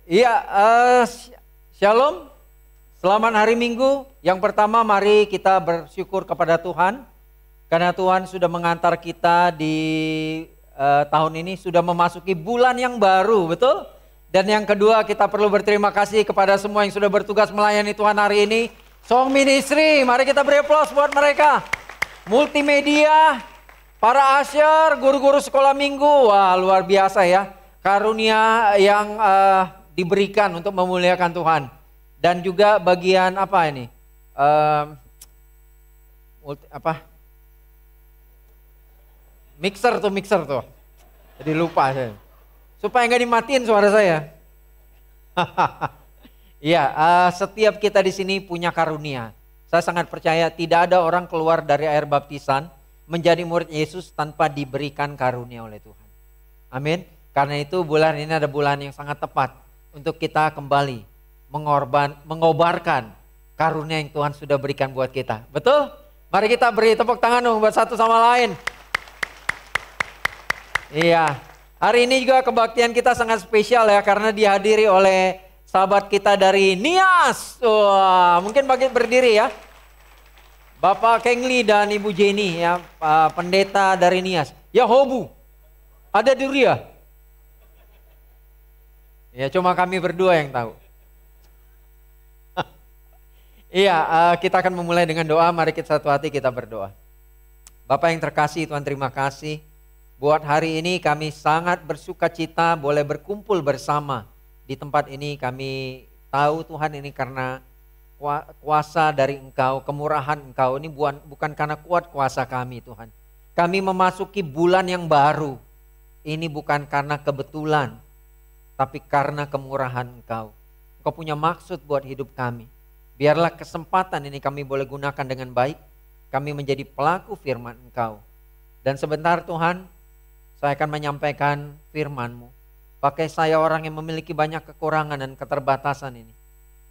Iya, Shalom. Selamat hari Minggu. Yang pertama mari kita bersyukur kepada Tuhan. Karena Tuhan sudah mengantar kita di tahun ini, sudah memasuki bulan yang baru, betul? Dan yang kedua kita perlu berterima kasih kepada semua yang sudah bertugas melayani Tuhan hari ini. Song Ministry, mari kita beri aplaus buat mereka. Multimedia, para usher, guru-guru sekolah minggu, wah luar biasa ya. Karunia yang diberikan untuk memuliakan Tuhan. Dan juga bagian apa ini? Mixer tuh. Jadi lupa saya. Supaya nggak dimatiin suara saya. Iya, setiap kita di sini punya karunia. Saya sangat percaya tidak ada orang keluar dari air baptisan menjadi murid Yesus tanpa diberikan karunia oleh Tuhan. Amin. Karena itu bulan ini ada bulan yang sangat tepat untuk kita kembali mengobarkan karunia yang Tuhan sudah berikan buat kita. Betul? Mari kita beri tepuk tangan dong buat satu sama lain. Iya, hari ini juga kebaktian kita sangat spesial ya, karena dihadiri oleh sahabat kita dari Nias. Wah, mungkin berdiri ya. Bapak Kengli dan Ibu Jenny ya, pendeta dari Nias. Ya Hobu, ada di Ria. Ya cuma kami berdua yang tahu. Iya, kita akan memulai dengan doa. Mari kita satu hati kita berdoa. Bapak yang terkasih, Tuhan terima kasih. Buat hari ini kami sangat bersuka cita boleh berkumpul bersama di tempat ini. Kami tahu Tuhan ini karena kuasa dari Engkau, kemurahan Engkau. Ini bukan karena kuat kuasa kami Tuhan. Kami memasuki bulan yang baru. Ini bukan karena kebetulan, tapi karena kemurahan Engkau. Engkau punya maksud buat hidup kami. Biarlah kesempatan ini kami boleh gunakan dengan baik. Kami menjadi pelaku firman Engkau. Dan sebentar Tuhan, saya akan menyampaikan firman-Mu. Pakai saya orang yang memiliki banyak kekurangan dan keterbatasan ini,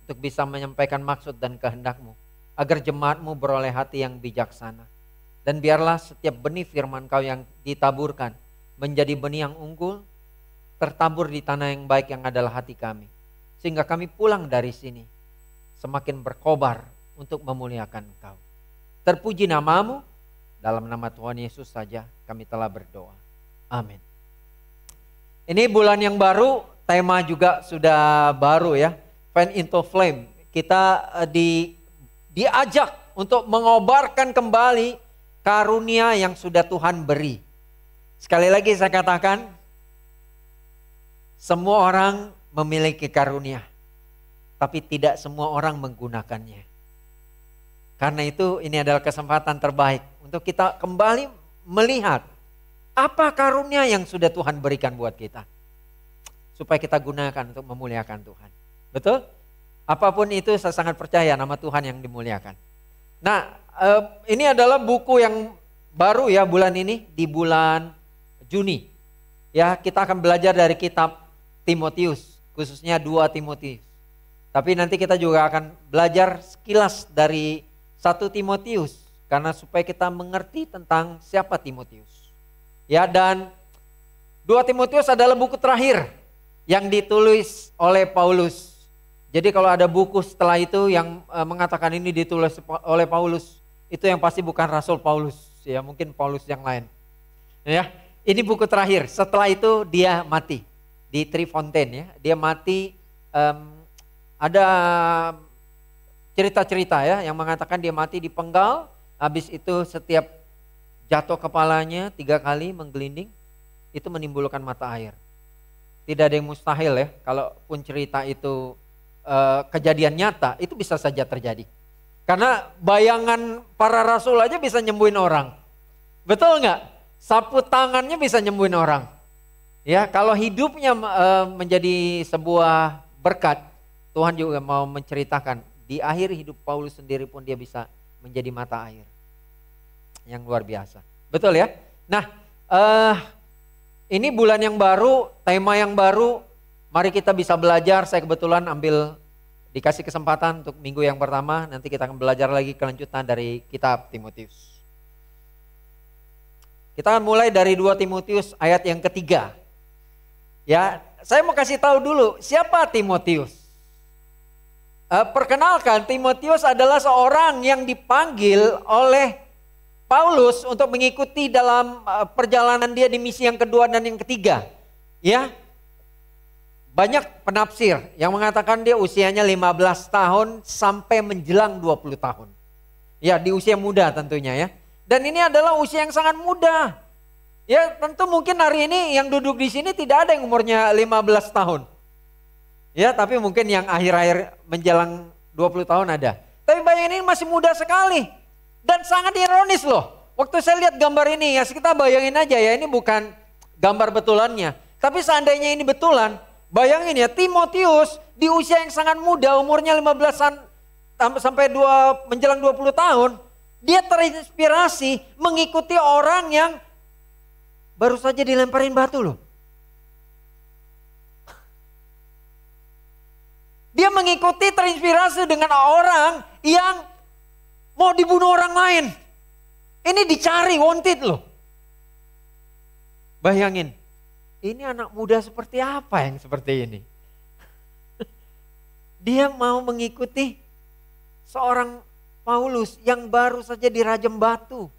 untuk bisa menyampaikan maksud dan kehendak-Mu. Agar jemaat-Mu beroleh hati yang bijaksana. Dan biarlah setiap benih firman Kau yang ditaburkan menjadi benih yang unggul, tertabur di tanah yang baik yang adalah hati kami. Sehingga kami pulang dari sini semakin berkobar untuk memuliakan Engkau. Terpuji nama-Mu, dalam nama Tuhan Yesus saja kami telah berdoa. Amin. Ini bulan yang baru, tema juga sudah baru ya. Fan into Flame. Kita diajak untuk mengobarkan kembali karunia yang sudah Tuhan beri. Sekali lagi saya katakan, semua orang memiliki karunia, tapi tidak semua orang menggunakannya. Karena itu ini adalah kesempatan terbaik untuk kita kembali melihat apa karunia yang sudah Tuhan berikan buat kita. Supaya kita gunakan untuk memuliakan Tuhan. Betul? Apapun itu saya sangat percaya nama Tuhan yang dimuliakan. Nah, ini adalah buku yang baru ya bulan ini, di bulan Juni. Ya, kita akan belajar dari kitab Timotius, khususnya 2 Timotius. Tapi nanti kita juga akan belajar sekilas dari 1 Timotius, karena supaya kita mengerti tentang siapa Timotius. Ya, dan 2 Timotius adalah buku terakhir yang ditulis oleh Paulus. Jadi kalau ada buku setelah itu yang mengatakan ini ditulis oleh Paulus, itu yang pasti bukan Rasul Paulus, ya mungkin Paulus yang lain. Ya, ini buku terakhir. Setelah itu dia mati di Trifontaine ya. Dia mati, ada cerita-cerita ya yang mengatakan dia mati dipenggal. Habis itu setiap jatuh kepalanya 3 kali menggelinding, itu menimbulkan mata air. Tidak ada yang mustahil ya, kalaupun cerita itu kejadian nyata, itu bisa saja terjadi. Karena bayangan para rasul aja bisa nyembuhin orang. Betul nggak? Sapu tangannya bisa nyembuhin orang. Ya, kalau hidupnya menjadi sebuah berkat, Tuhan juga mau menceritakan di akhir hidup Paulus sendiri pun dia bisa menjadi mata air. Yang luar biasa. Betul ya? Nah, ini bulan yang baru, tema yang baru, mari kita bisa belajar. Saya kebetulan dikasih kesempatan untuk minggu yang pertama, nanti kita akan belajar lagi kelanjutan dari kitab Timotius. Kita akan mulai dari 2 Timotius ayat yang ketiga. Ya, saya mau kasih tahu dulu siapa Timotius. Perkenalkan, Timotius adalah seorang yang dipanggil oleh Paulus untuk mengikuti dalam perjalanan dia di misi yang kedua dan yang ketiga. Ya, banyak penafsir yang mengatakan dia usianya 15 tahun sampai menjelang 20 tahun. Ya, di usia muda tentunya ya. Dan ini adalah usia yang sangat muda. Ya, tentu mungkin hari ini yang duduk di sini tidak ada yang umurnya 15 tahun. Ya, tapi mungkin yang akhir-akhir menjelang 20 tahun ada. Tapi bayangin ini masih muda sekali. Dan sangat ironis loh. Waktu saya lihat gambar ini ya, kita bayangin aja ya, ini bukan gambar betulannya. Tapi seandainya ini betulan, bayangin ya, Timotius di usia yang sangat muda, umurnya 15-an sampai menjelang 20 tahun, dia terinspirasi mengikuti orang yang baru saja dilemparin batu loh. Dia mengikuti, terinspirasi dengan orang yang mau dibunuh orang lain. Ini dicari, wanted loh. Bayangin, ini anak muda seperti apa yang seperti ini? Dia mau mengikuti seorang Paulus yang baru saja dirajam batu.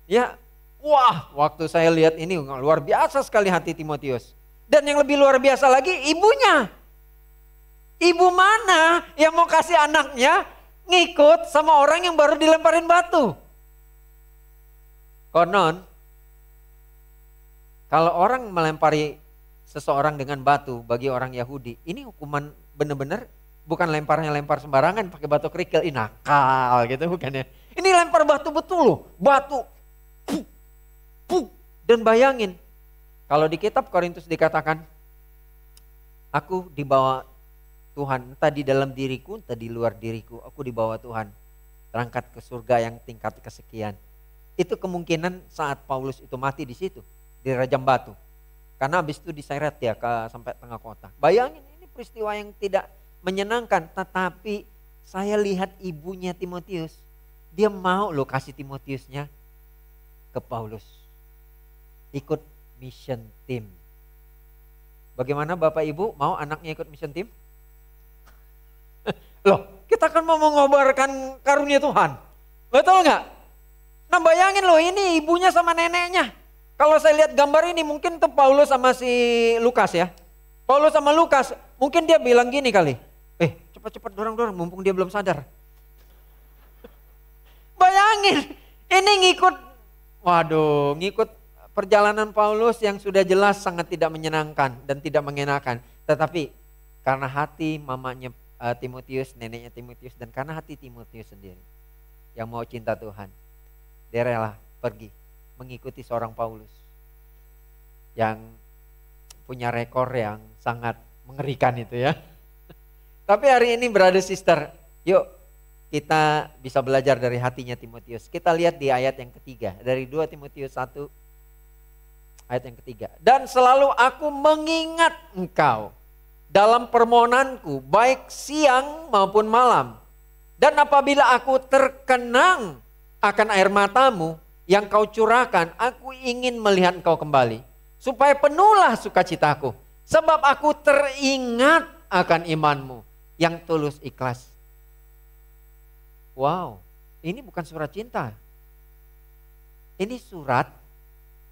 Ya, wah, waktu saya lihat ini luar biasa sekali hati Timotius. Dan yang lebih luar biasa lagi ibunya. Ibu mana yang mau kasih anaknya ngikut sama orang yang baru dilemparin batu? Konon, kalau orang melempari seseorang dengan batu bagi orang Yahudi, ini hukuman benar-benar bukan lempar sembarangan pakai batu kerikil, ini nakal gitu bukan ya. Ini lempar batu betul loh, batu. Dan bayangin, kalau di kitab Korintus dikatakan, aku dibawa Tuhan, entah di dalam diriku, entah di luar diriku, aku dibawa Tuhan terangkat ke surga yang tingkat kesekian. Itu kemungkinan saat Paulus itu mati di situ, di rajam batu. Karena habis itu diseret ya sampai tengah kota. Bayangin, ini peristiwa yang tidak menyenangkan, tetapi saya lihat ibunya Timotius, dia mau loh kasih Timotiusnya ke Paulus. Ikut mission team. Bagaimana Bapak Ibu mau anaknya ikut mission team? Loh, kita kan mau mengobarkan karunia Tuhan. Betul nggak? Nah bayangin loh, ini ibunya sama neneknya. Kalau saya lihat gambar ini mungkin tuh Paulus sama si Lukas ya. Paulus sama Lukas, mungkin dia bilang gini kali. Cepat-cepat dorong-dorong mumpung dia belum sadar. Bayangin, ini ngikut perjalanan Paulus yang sudah jelas sangat tidak menyenangkan dan tidak mengenakan. Tetapi karena hati mamanya Timotius, neneknya Timotius, dan karena hati Timotius sendiri yang mau cinta Tuhan, dia rela pergi mengikuti seorang Paulus yang punya rekor yang sangat mengerikan itu ya. Tapi hari ini brother sister, yuk kita bisa belajar dari hatinya Timotius. Kita lihat di ayat yang ketiga dari 2 Timotius 1 ayat yang ketiga. Dan selalu aku mengingat engkau dalam permohonanku baik siang maupun malam. Dan apabila aku terkenang akan air matamu yang kau curahkan, aku ingin melihat engkau kembali. Supaya penuhlah sukacitaku. Sebab aku teringat akan imanmu yang tulus ikhlas. Wow, ini bukan surat cinta. Ini surat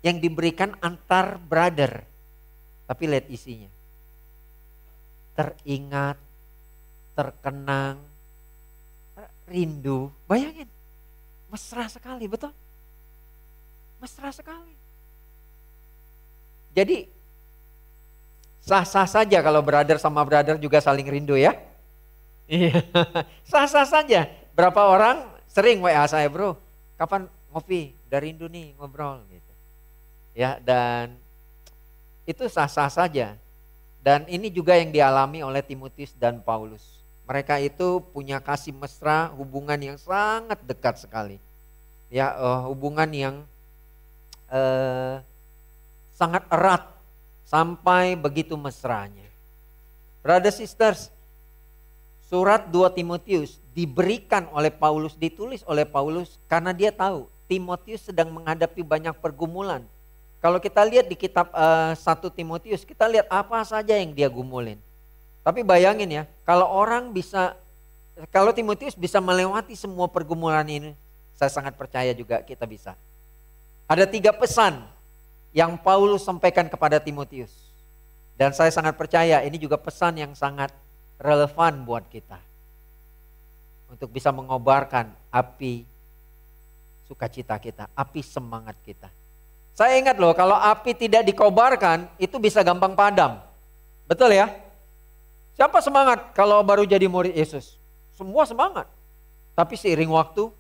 yang diberikan antar brother. Tapi lihat isinya. Teringat, terkenang, rindu. Bayangin, mesra sekali, betul? Mesra sekali. Jadi sah-sah saja kalau brother sama brother juga saling rindu ya. Iya, sah-sah saja. Berapa orang sering WA saya, bro, kapan ngopi? Udah rindu nih ngobrol gitu. Ya, dan itu sah-sah saja. Dan ini juga yang dialami oleh Timotius dan Paulus. Mereka itu punya kasih mesra, hubungan yang sangat dekat sekali. Ya, hubungan yang sangat erat sampai begitu mesranya. Brothers sisters, surat 2 Timotius diberikan oleh Paulus, ditulis oleh Paulus karena dia tahu Timotius sedang menghadapi banyak pergumulan Kalau kita lihat di kitab 1 Timotius, kita lihat apa saja yang dia gumulin. Tapi bayangin ya, kalau Timotius bisa melewati semua pergumulan ini, saya sangat percaya juga kita bisa. Ada 3 pesan yang Paulus sampaikan kepada Timotius. Dan saya sangat percaya ini juga pesan yang sangat relevan buat kita. Untuk bisa mengobarkan api sukacita kita, api semangat kita. Saya ingat loh, kalau api tidak dikobarkan itu bisa gampang padam. Betul ya? Siapa semangat kalau baru jadi murid Yesus? Semua semangat. Tapi seiring waktu,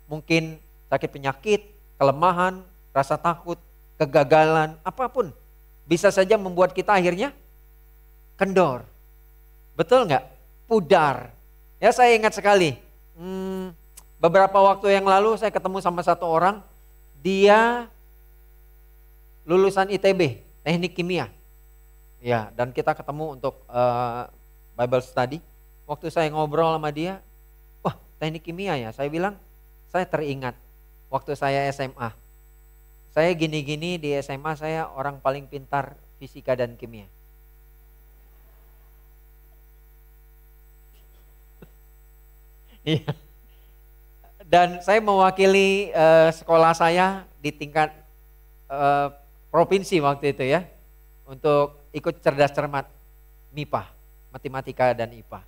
mungkin sakit penyakit, kelemahan, rasa takut, kegagalan, apapun. Bisa saja membuat kita akhirnya kendor. Betul nggak? Pudar. Ya, saya ingat sekali. Beberapa waktu yang lalu saya ketemu sama satu orang. Dia lulusan ITB, teknik kimia. Ya, dan kita ketemu untuk Bible study. Waktu saya ngobrol sama dia, wah, teknik kimia ya. Saya bilang, saya teringat waktu saya SMA. Saya gini-gini di SMA, saya orang paling pintar fisika dan kimia. Iya. Dan saya mewakili sekolah saya di tingkat provinsi waktu itu ya. Untuk ikut cerdas cermat MIPA, matematika dan IPA.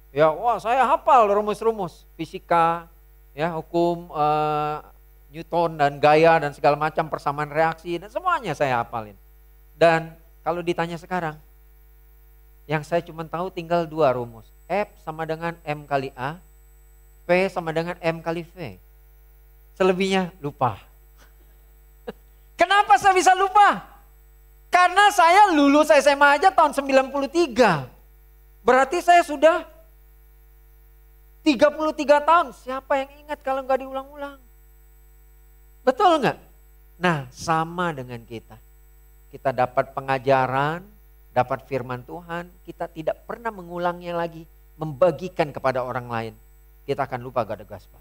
Ya, wah, saya hafal rumus-rumus fisika, ya, hukum Newton dan Gaia dan segala macam persamaan reaksi dan semuanya saya hafalin. Dan kalau ditanya sekarang, yang saya cuma tahu tinggal 2 rumus. F sama dengan M kali A, P sama dengan M kali V. Selebihnya lupa. Kenapa saya bisa lupa? Karena saya lulus SMA aja tahun 93. Berarti saya sudah 33 tahun. Siapa yang ingat kalau nggak diulang-ulang? Betul nggak? Nah, sama dengan kita. Kita dapat pengajaran, dapat firman Tuhan, kita tidak pernah mengulangnya lagi, membagikan kepada orang lain. Kita akan lupa gak ada gospel.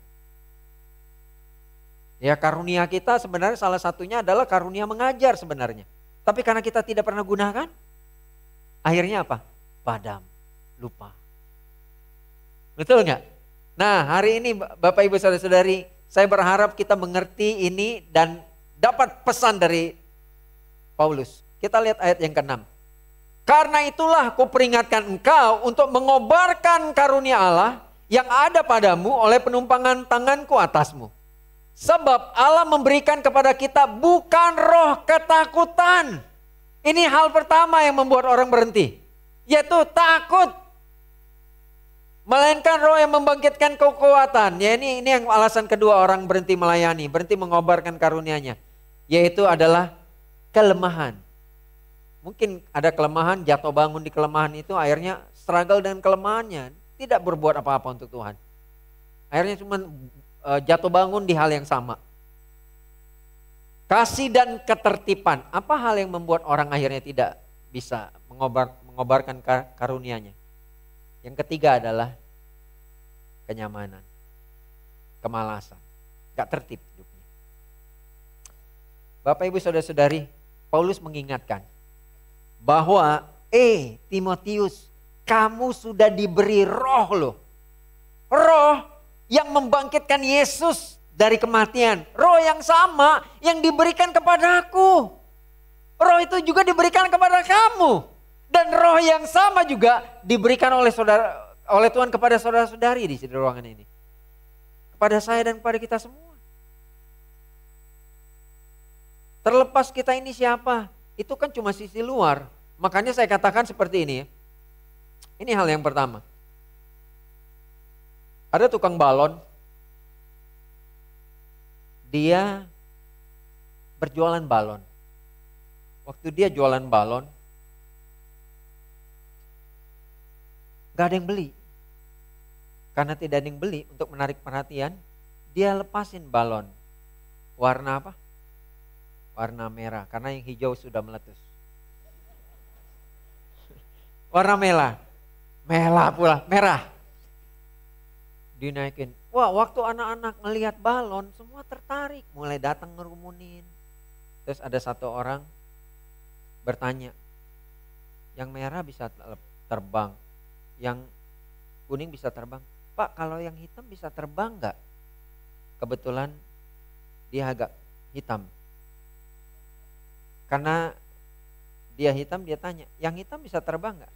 Ya, karunia kita sebenarnya salah satunya adalah karunia mengajar sebenarnya. Tapi karena kita tidak pernah gunakan, akhirnya apa? Padam, lupa. Betul nggak? Nah, hari ini Bapak Ibu Saudara-saudari, saya berharap kita mengerti ini dan dapat pesan dari Paulus. Kita lihat ayat yang ke-6. Karena itulah kuperingatkan engkau untuk mengobarkan karunia Allah yang ada padamu oleh penumpangan tanganku atasmu. Sebab Allah memberikan kepada kita bukan roh ketakutan. Ini hal pertama yang membuat orang berhenti, yaitu takut. Melainkan roh yang membangkitkan kekuatan. Ya, ini yang alasan kedua orang berhenti melayani, berhenti mengobarkan karunia-Nya, yaitu adalah kelemahan. Mungkin ada kelemahan, jatuh bangun di kelemahan itu, akhirnya struggle dengan kelemahannya, tidak berbuat apa-apa untuk Tuhan. Akhirnya cuma jatuh bangun di hal yang sama. Kasih dan ketertiban. Apa hal yang membuat orang akhirnya tidak bisa mengobarkan karunia-Nya? Yang ketiga adalah kenyamanan, kemalasan, gak tertib hidupnya. Bapak Ibu Saudara-saudari, Paulus mengingatkan bahwa Timotius, kamu sudah diberi roh loh. Roh yang membangkitkan Yesus dari kematian. Roh yang sama yang diberikan kepadaku. Roh itu juga diberikan kepada kamu. Dan roh yang sama juga diberikan oleh Tuhan kepada saudara-saudari di ruangan ini. Kepada saya dan kepada kita semua. Terlepas kita ini siapa, itu kan cuma sisi luar. Makanya saya katakan seperti ini. Ini hal yang pertama. Ada tukang balon. Dia berjualan balon. Waktu dia jualan balon, gak ada yang beli. Karena tidak ada yang beli, untuk menarik perhatian, dia lepasin balon. Warna apa? Warna merah, karena yang hijau sudah meletus. Warna merah. Dinaikin. Wah, waktu anak-anak ngelihat balon, semua tertarik. Mulai datang ngerumunin. Terus ada satu orang bertanya, yang merah bisa terbang, yang kuning bisa terbang. Pak, kalau yang hitam bisa terbang nggak? Kebetulan dia agak hitam. Karena dia hitam, dia tanya, yang hitam bisa terbang nggak?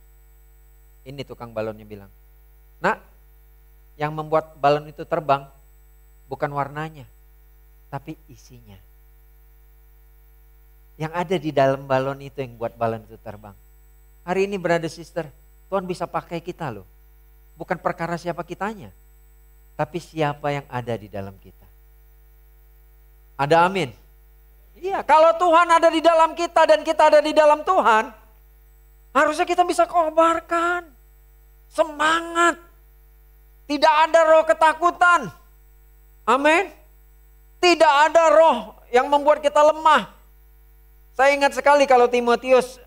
Ini tukang balonnya bilang, nak, yang membuat balon itu terbang bukan warnanya, tapi isinya. Yang ada di dalam balon itu yang buat balon itu terbang. Hari ini brother sister, Tuhan bisa pakai kita loh. Bukan perkara siapa kitanya, tapi siapa yang ada di dalam kita. Ada amin? Iya, kalau Tuhan ada di dalam kita dan kita ada di dalam Tuhan, harusnya kita bisa kobarkan semangat. Tidak ada roh ketakutan. Amin. Tidak ada roh yang membuat kita lemah. Saya ingat sekali kalau Timotius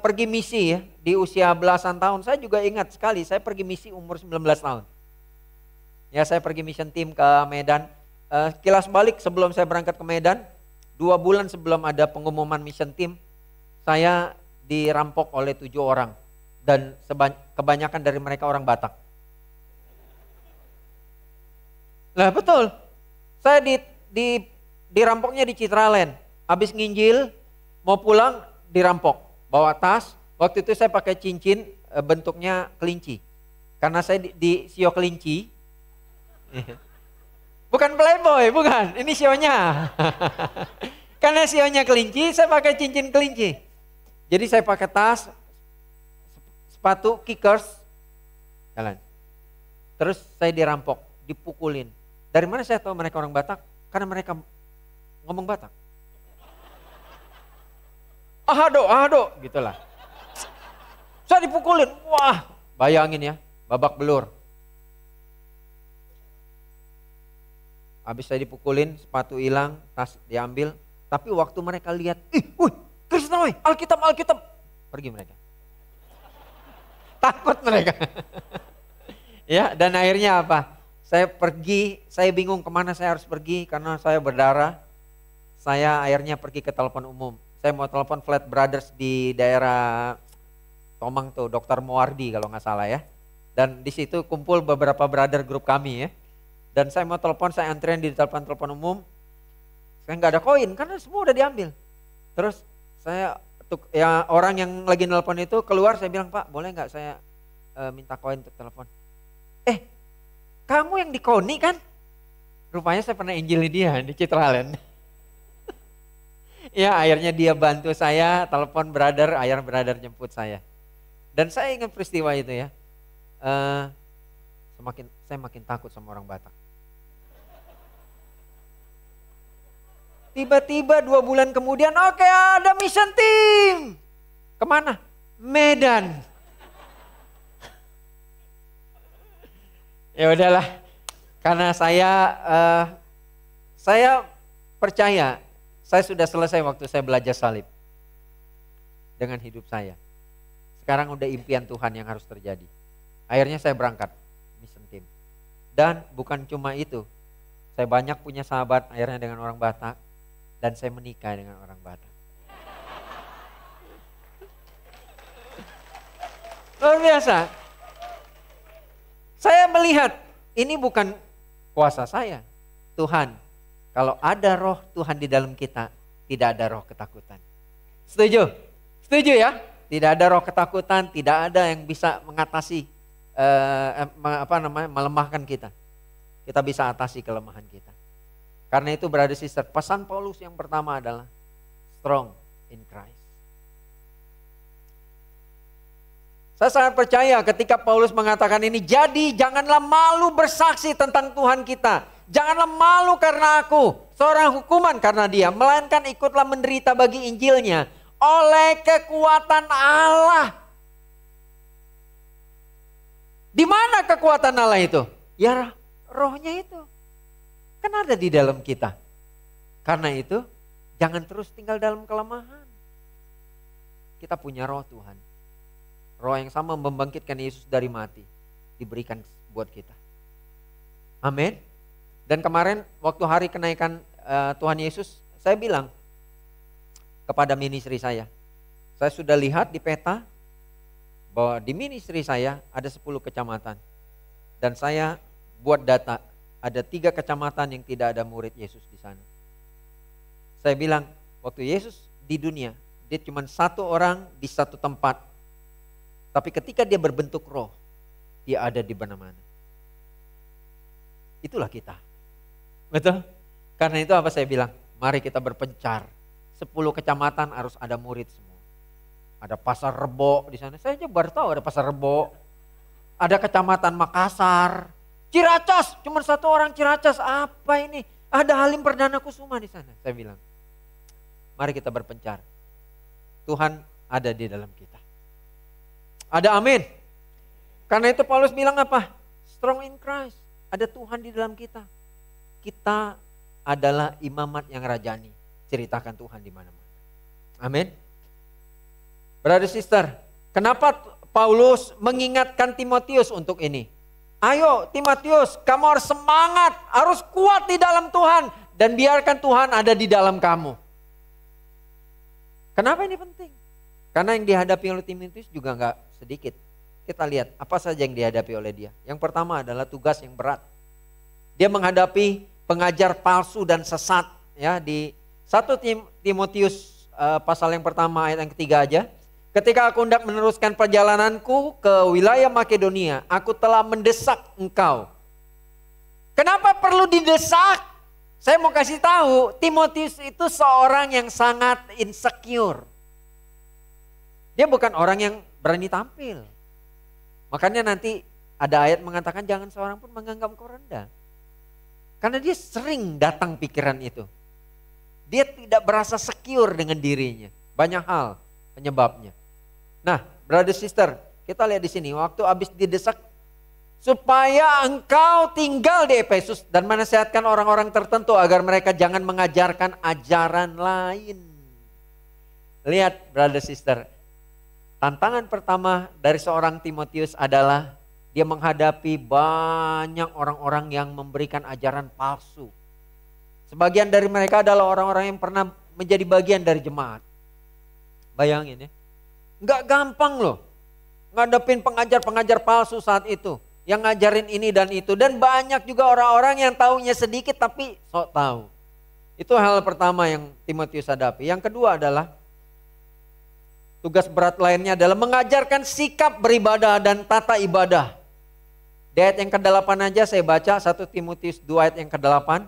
pergi misi ya, di usia belasan tahun. Saya juga ingat sekali, saya pergi misi umur 19 tahun. Ya, saya pergi mission team ke Medan. Kilas balik sebelum saya berangkat ke Medan, 2 bulan sebelum ada pengumuman mission team, saya dirampok oleh 7 orang. Dan kebanyakan dari mereka orang Batak. Lah betul, saya dirampoknya di Citraland. Habis nginjil, mau pulang dirampok. Bawa tas, waktu itu saya pakai cincin bentuknya kelinci. Karena saya di sio kelinci. Bukan playboy, bukan. Ini sionya. Karena sionya kelinci, saya pakai cincin kelinci. Jadi saya pakai tas, sepatu, kickers, jalan. Terus saya dirampok, dipukulin. Dari mana saya tahu mereka orang Batak? Karena mereka ngomong Batak. Ahado, gitulah. Saya dipukulin, wah, bayangin ya, babak belur. Habis saya dipukulin, sepatu hilang, tas diambil. Tapi waktu mereka lihat, Kristen, Alkitab, pergi mereka. Takut mereka. Ya, dan akhirnya apa? Saya pergi, saya bingung kemana saya harus pergi karena saya berdarah. Saya akhirnya pergi ke telepon umum. Saya mau telepon Flat Brothers di daerah Tomang tuh, Dr. Moardi kalau nggak salah ya. Dan di situ kumpul beberapa brother grup kami ya. Dan saya mau telepon, saya antrian di telepon umum. Saya nggak ada koin karena semua udah diambil. Terus saya orang yang lagi nelpon itu keluar, saya bilang, Pak boleh nggak saya minta koin untuk telepon. Kamu yang di Koni kan? Rupanya saya pernah injili dia di Citraland. Ya akhirnya dia bantu saya, telepon brother, akhirnya brother jemput saya. Dan saya ingat peristiwa itu ya. Saya makin takut sama orang Batak. Tiba-tiba 2 bulan kemudian, oke, ada mission team. Kemana? Medan. Ya udahlah, karena saya percaya saya sudah selesai waktu saya belajar salib dengan hidup saya. Sekarang udah impian Tuhan yang harus terjadi. Akhirnya saya berangkat mission team. Dan bukan cuma itu, saya banyak punya sahabat akhirnya dengan orang Batak dan saya menikah dengan orang Batak. Luar biasa. Saya melihat ini bukan kuasa saya, Tuhan. Kalau ada roh Tuhan di dalam kita, tidak ada roh ketakutan. Setuju? Setuju ya? Tidak ada roh ketakutan, tidak ada yang bisa mengatasi melemahkan kita. Kita bisa atasi kelemahan kita. Karena itu brother sister, pesan Paulus yang pertama adalah strong in Christ. Saya sangat percaya ketika Paulus mengatakan ini, jadi janganlah malu bersaksi tentang Tuhan kita. Janganlah malu karena aku, seorang hukuman karena dia, melainkan ikutlah menderita bagi Injilnya oleh kekuatan Allah. Di mana kekuatan Allah itu? Ya rohnya itu. Kan ada di dalam kita. Karena itu jangan terus tinggal dalam kelemahan. Kita punya roh Tuhan. Roh yang sama membangkitkan Yesus dari mati. Diberikan buat kita. Amin. Dan kemarin waktu hari kenaikan Tuhan Yesus, saya bilang, kepada ministry saya. Saya sudah lihat di peta bahwa di ministry saya ada 10 kecamatan. Dan saya buat data, ada 3 kecamatan yang tidak ada murid Yesus di sana. Saya bilang, waktu Yesus di dunia, dia cuma 1 orang di 1 tempat. Tapi ketika dia berbentuk roh, dia ada di mana-mana. Itulah kita. Betul? Karena itu apa saya bilang? Mari kita berpencar. 10 kecamatan harus ada murid semua. Ada Pasar Rebo di sana. Saya aja baru tahu ada Pasar Rebo. Ada Kecamatan Makassar. Ciracas, cuma 1 orang Ciracas. Apa ini? Ada Halim Perdana Kusuma di sana. Saya bilang, mari kita berpencar. Tuhan ada di dalam kita. Ada amin. Karena itu Paulus bilang apa? Strong in Christ. Ada Tuhan di dalam kita. Kita adalah imamat yang rajani. Ceritakan Tuhan di mana-mana. Amin. Brother sister, kenapa Paulus mengingatkan Timotius untuk ini? Ayo Timotius, kamu harus semangat, harus kuat di dalam Tuhan. Dan biarkan Tuhan ada di dalam kamu. Kenapa ini penting? Karena yang dihadapi oleh Timotius juga enggak sedikit. Kita lihat apa saja yang dihadapi oleh dia. Yang pertama adalah tugas yang berat. Dia menghadapi pengajar palsu dan sesat. Ya, di 1 Timotius pasal yang pertama ayat yang ketiga aja. Ketika aku hendak meneruskan perjalananku ke wilayah Makedonia, aku telah mendesak engkau. Kenapa perlu didesak? Saya mau kasih tahu, Timotius itu seorang yang sangat insecure. Dia bukan orang yang berani tampil. Makanya nanti ada ayat mengatakan jangan seorang pun menganggap engkau rendah. Karena dia sering datang pikiran itu. Dia tidak berasa secure dengan dirinya. Banyak hal penyebabnya. Nah, brother sister, kita lihat di sini waktu habis didesak supaya engkau tinggal di Efesus dan menasihatkan orang-orang tertentu agar mereka jangan mengajarkan ajaran lain. Lihat brother sister, tantangan pertama dari seorang Timotius adalah dia menghadapi banyak orang-orang yang memberikan ajaran palsu. Sebagian dari mereka adalah orang-orang yang pernah menjadi bagian dari jemaat. Bayangin ya. Nggak gampang loh ngadepin pengajar-pengajar palsu saat itu. Yang ngajarin ini dan itu. Dan banyak juga orang-orang yang taunya sedikit tapi sok tahu. Itu hal pertama yang Timotius hadapi. Yang kedua adalah tugas berat lainnya adalah mengajarkan sikap beribadah dan tata ibadah. Di ayat yang ke-8 aja saya baca 1 Timotius 2 ayat yang ke-8.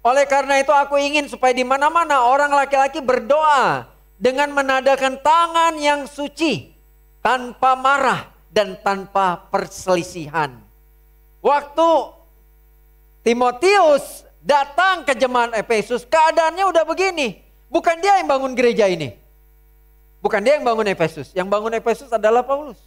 Oleh karena itu aku ingin supaya di mana-mana orang laki-laki berdoa dengan menadakan tangan yang suci, tanpa marah dan tanpa perselisihan. Waktu Timotius datang ke jemaat Efesus, keadaannya udah begini. Bukan dia yang bangun gereja ini. Bukan dia yang bangun Efesus. Yang bangun Efesus adalah Paulus.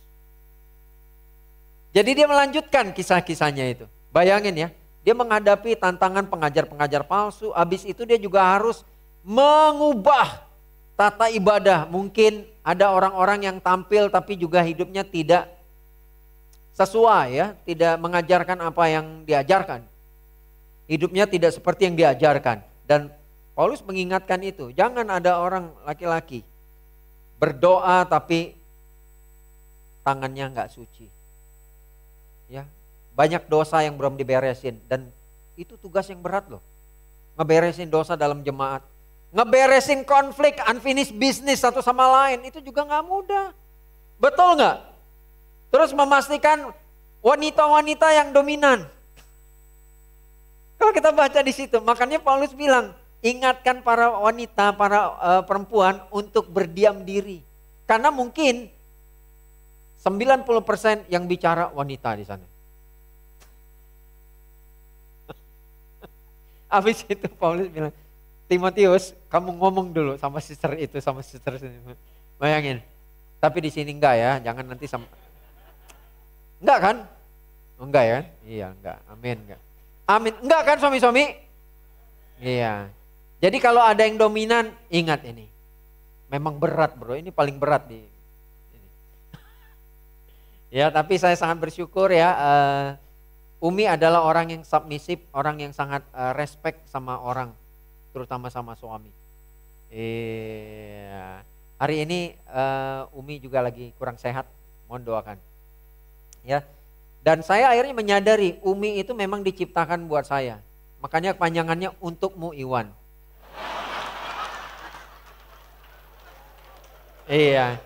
Jadi dia melanjutkan kisah-kisahnya itu. Bayangin ya, dia menghadapi tantangan pengajar-pengajar palsu. Habis itu dia juga harus mengubah tata ibadah. Mungkin ada orang-orang yang tampil tapi juga hidupnya tidak sesuai ya. Tidak mengajarkan apa yang diajarkan. Hidupnya tidak seperti yang diajarkan. Dan Paulus mengingatkan itu. Jangan ada orang laki-laki berdoa tapi tangannya nggak suci. Ya, banyak dosa yang belum diberesin dan itu tugas yang berat loh. Ngeberesin dosa dalam jemaat. Ngeberesin konflik, unfinished business satu sama lain, itu juga gak mudah. Betul gak? Terus memastikan wanita-wanita yang dominan. Kalau kita baca di situ, makanya Paulus bilang, ingatkan para wanita, para perempuan untuk berdiam diri. Karena mungkin 90% yang bicara wanita di sana. Habis itu Paulus bilang, Timotius, kamu ngomong dulu sama sister itu, sama sister ini. Bayangin. Tapi di sini enggak ya, jangan nanti sama. Enggak kan? Enggak ya? Iya, enggak. Amin, enggak. Amin. Enggak kan suami-suami? Iya. Jadi kalau ada yang dominan, ingat ini. Memang berat bro, ini paling berat di ini. Ya, tapi saya sangat bersyukur ya. Umi adalah orang yang submisif, orang yang sangat respect sama orang. Terutama sama suami. Iya. Hari ini Umi juga lagi kurang sehat, mohon doakan. Ya. Dan saya akhirnya menyadari Umi itu memang diciptakan buat saya. Makanya kepanjangannya untukmu Iwan. Iya.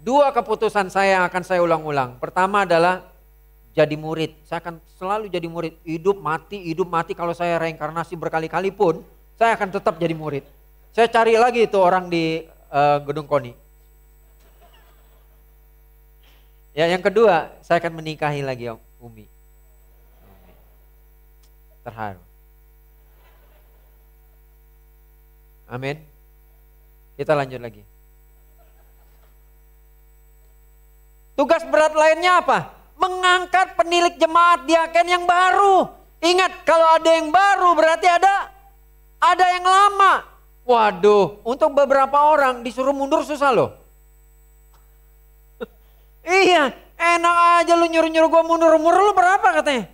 Dua keputusan saya yang akan saya ulang-ulang. Pertama adalah jadi murid. Saya akan selalu jadi murid. Hidup mati. Kalau saya reinkarnasi berkali-kali pun, saya akan tetap jadi murid. Saya cari lagi itu orang di Gedung Koni. Ya, yang kedua, saya akan menikahi lagi Umi. Terharu. Amin. Kita lanjut lagi. Tugas berat lainnya apa? Mengangkat penilik jemaat diaken yang baru. Ingat, kalau ada yang baru berarti ada yang lama. Waduh, untuk beberapa orang disuruh mundur susah loh. Iya, enak aja lu nyuruh-nyuruh gue mundur. Umur lu berapa katanya?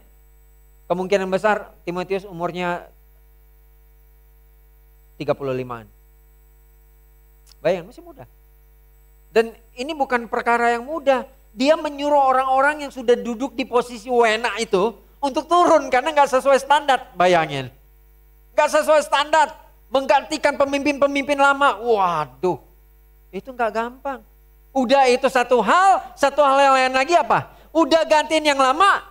Kemungkinan besar Timotius umurnya 35-an. Bayang, masih muda. Dan ini bukan perkara yang mudah. Dia menyuruh orang-orang yang sudah duduk di posisi wena itu untuk turun karena gak sesuai standar. Bayangin. Gak sesuai standar. Menggantikan pemimpin-pemimpin lama. Waduh. Itu gak gampang. Udah itu satu hal yang lain lagi apa? Udah gantiin yang lama,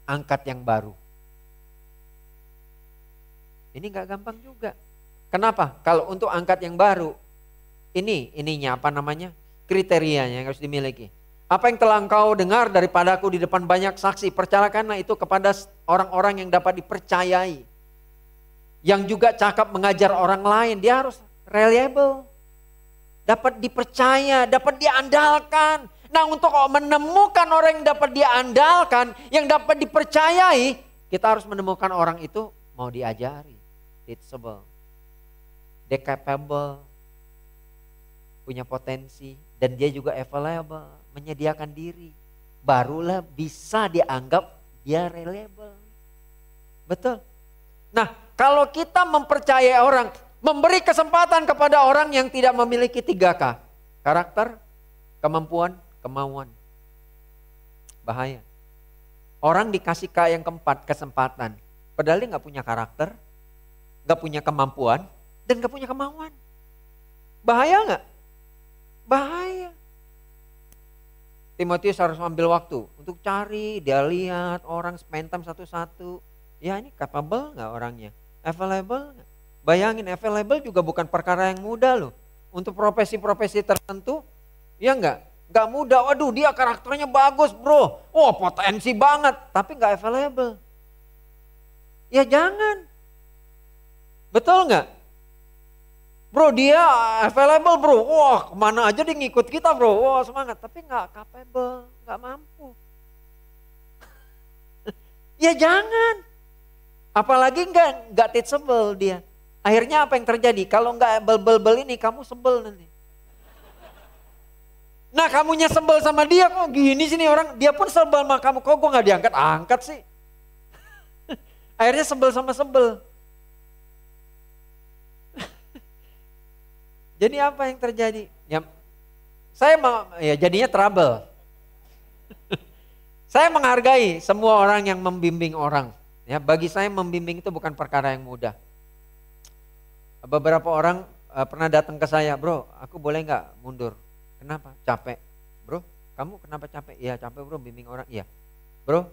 angkat yang baru. Ini gak gampang juga. Kenapa? Kalau untuk angkat yang baru, ininya apa namanya? Kriterianya yang harus dimiliki. Apa yang telah engkau dengar daripadaku di depan banyak saksi, percayakanlah itu kepada orang-orang yang dapat dipercayai. Yang juga cakap mengajar orang lain, dia harus reliable. Dapat dipercaya, dapat diandalkan. Nah, untuk menemukan orang yang dapat diandalkan, yang dapat dipercayai, kita harus menemukan orang itu mau diajari, teachable, dia capable, punya potensi, dan dia juga available, menyediakan diri. Barulah bisa dianggap dia reliable. Betul. Nah, kalau kita mempercayai orang, memberi kesempatan kepada orang yang tidak memiliki 3K. Karakter, kemampuan, kemauan. Bahaya. Orang dikasih K yang keempat, kesempatan. Padahal dia gak punya karakter, gak punya kemampuan, dan gak punya kemauan. Bahaya gak? Bahaya. Timotius harus ambil waktu untuk cari, dia lihat orang, spend time satu-satu. Ya, ini capable gak orangnya? Available gak? Bayangin, available juga bukan perkara yang mudah loh. Untuk profesi-profesi tertentu, ya enggak mudah. Waduh, dia karakternya bagus bro. Oh, potensi banget, tapi enggak available. Ya jangan. Betul enggak? Bro, dia available bro. Wah, kemana aja dia ngikut kita bro. Wah, semangat. Tapi enggak capable, enggak mampu. Ya jangan. Apalagi enggak teachable dia. Akhirnya apa yang terjadi? Kalau enggak bel-bel ini kamu sebel nanti. Nah, kamunya sebel sama dia, kok gini sih nih orang. Dia pun sebel sama kamu, kok gue gak diangkat-angkat sih. Akhirnya sebel sama sebel. Jadi apa yang terjadi? Ya, jadinya trouble. Saya menghargai semua orang yang membimbing orang. Ya, bagi saya membimbing itu bukan perkara yang mudah. Beberapa orang pernah datang ke saya, bro, aku boleh nggak mundur? Kenapa? Capek. Bro, kamu kenapa capek? Iya capek bro, bimbing orang. Iya. Bro,